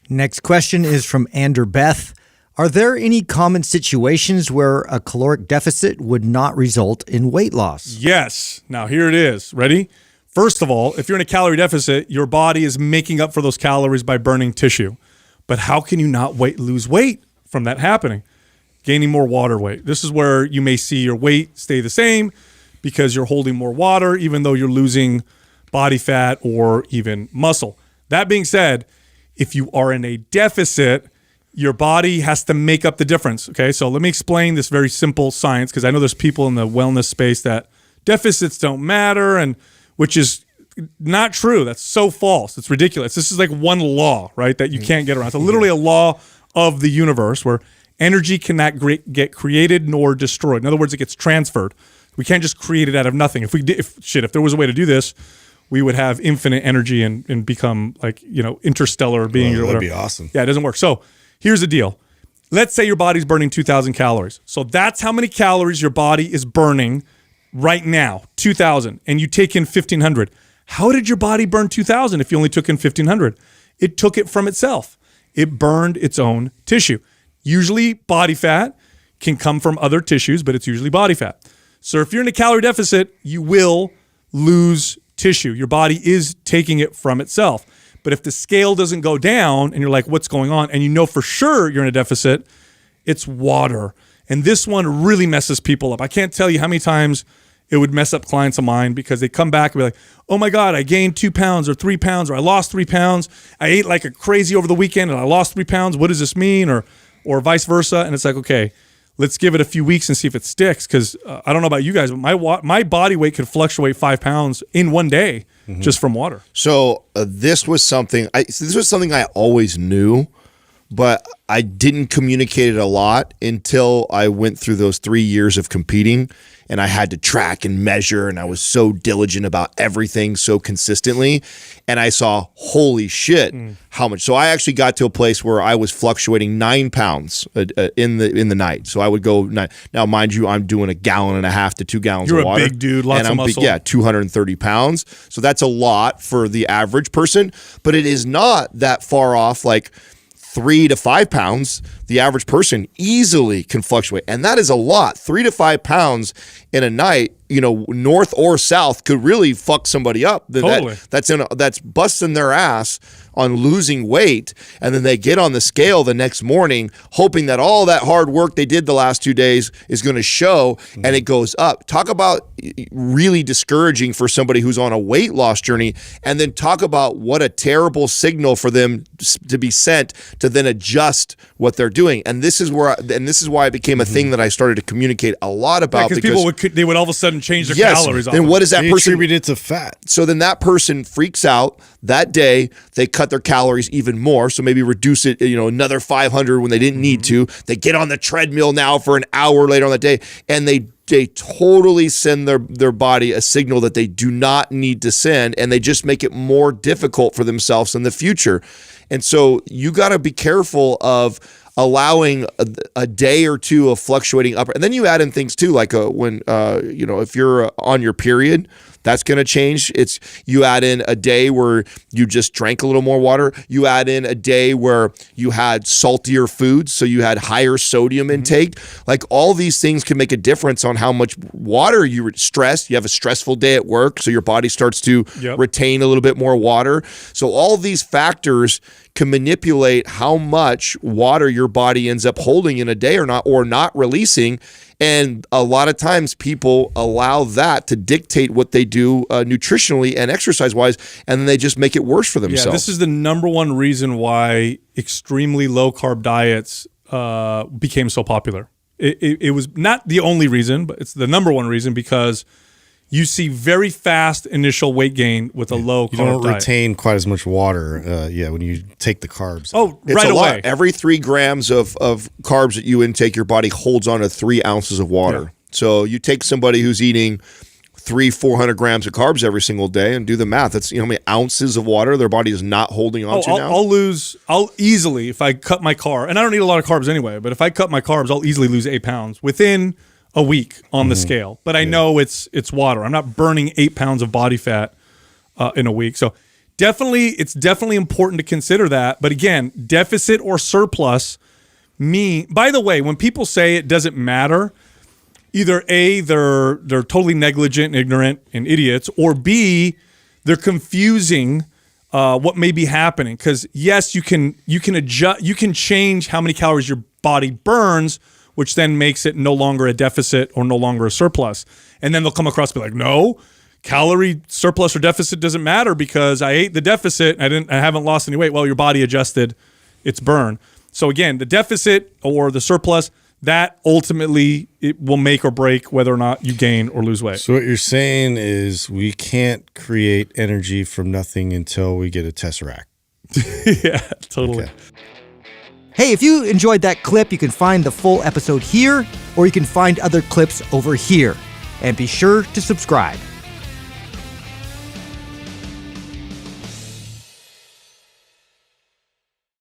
Next question is from Ander Beth. Are there any common situations where a caloric deficit would not result in weight loss? Yes. Now here it is. Ready? First of all, if you're in a calorie deficit, your body is making up for those calories by burning tissue. But how can you not lose weight from that happening? Gaining more water weight. This is where you may see your weight stay the same because you're holding more water, even though you're losing body fat or even muscle. That being said, if you are in a deficit, your body has to make up the difference. Okay, so let me explain this very simple science, because I know there's people in the wellness space that deficits don't matter, and which is not true. That's so false. It's ridiculous. This is like one law, right, that you can't get around. So literally a law of the universe where energy cannot get created nor destroyed. In other words, it gets transferred. We can't just create it out of nothing. If there was a way to do this, we would have infinite energy and become like, interstellar beings or whatever. That'd be awesome. Yeah, it doesn't work. So here's the deal. Let's say your body's burning 2,000 calories. So that's how many calories your body is burning right now, 2,000, and you take in 1,500. How did your body burn 2,000 if you only took in 1,500? It took it from itself. It burned its own tissue. Usually body fat can come from other tissues, but it's usually body fat. So if you're in a calorie deficit, you will lose tissue. Your body is taking it from itself. But if the scale doesn't go down and you're like, what's going on? And you know for sure you're in a deficit, it's water. And this one really messes people up. I can't tell you how many times it would mess up clients of mine because they come back and be like, oh my God, I gained 2 pounds or 3 pounds, or I lost 3 pounds. I ate like a crazy over the weekend and I lost 3 pounds. What does this mean? Or vice versa. And it's like, okay, let's give it a few weeks and see if it sticks. Because I don't know about you guys, but my body weight could fluctuate 5 pounds in one day just from water. So this was something I always knew, but I didn't communicate it a lot until I went through those 3 years of competing, and I had to track and measure, and I was so diligent about everything so consistently, and I saw, holy shit, how much. So I actually got to a place where I was fluctuating 9 pounds in the night. So I would go 9. Now, mind you, I'm doing 1.5 gallons to 2 gallons of water. You're a big dude, lots of muscle. Yeah, 230 pounds. So that's a lot for the average person, but it is not that far off, like 3 to 5 pounds, the average person easily can fluctuate. And that is a lot. 3 to 5 pounds in a night, north or south, could really fuck somebody up. Totally. That's busting their ass on losing weight. And then they get on the scale the next morning, hoping that all that hard work they did the last 2 days is going to show, and it goes up. Talk about really discouraging for somebody who's on a weight loss journey, and then talk about what a terrible signal for them to be sent to then adjust what they're doing. And this is why it became a thing that I started to communicate a lot about, because people would all of a sudden change their calories. Then what does that person attribute it to fat? So then that person freaks out that day. They cut their calories even more. So maybe reduce it, another 500 when they didn't need to. They get on the treadmill now for an hour later on the day, and they totally send their body a signal that they do not need to send, and they just make it more difficult for themselves in the future. And so you got to be careful of allowing a day or two of fluctuating up. And then you add in things too, like if you're on your period, that's going to change. You add in a day where you just drank a little more water. You add in a day where you had saltier foods, so you had higher sodium intake. Like, all these things can make a difference on how much water you were stressed. You have a stressful day at work, so your body starts to retain a little bit more water. So all these factors can manipulate how much water your body ends up holding in a day or not releasing. And a lot of times people allow that to dictate what they do nutritionally and exercise-wise, and then they just make it worse for themselves. Yeah, this is the number one reason why extremely low-carb diets became so popular. It was not the only reason, but it's the number one reason, because you see very fast initial weight gain with a low carb diet. You don't retain quite as much water when you take the carbs. Oh, it's right a away. Lot. Every 3 grams of carbs that you intake, your body holds on to 3 ounces of water. Yeah. So you take somebody who's eating 300-400 grams of carbs every single day and do the math. That's how many ounces of water their body is not holding on to now. I'll easily, if I cut my carb, and I don't eat a lot of carbs anyway, but if I cut my carbs, I'll easily lose 8 pounds within a week on the scale. But I know it's water. I'm not burning 8 pounds of body fat in a week. So it's definitely important to consider that. But again, deficit or surplus by the way, when people say it doesn't matter, either A, they're totally negligent, ignorant, and idiots, or B, they're confusing what may be happening. Because yes, you can adjust, you can change how many calories your body burns, which then makes it no longer a deficit or no longer a surplus. And then they'll come across and be like, no, calorie surplus or deficit doesn't matter because I ate the deficit. I haven't lost any weight. Well, your body adjusted its burn. So again, the deficit or the surplus, that ultimately it will make or break whether or not you gain or lose weight. So what you're saying is we can't create energy from nothing until we get a tesseract. Yeah, totally. Okay. Hey, if you enjoyed that clip, you can find the full episode here, or you can find other clips over here. And be sure to subscribe.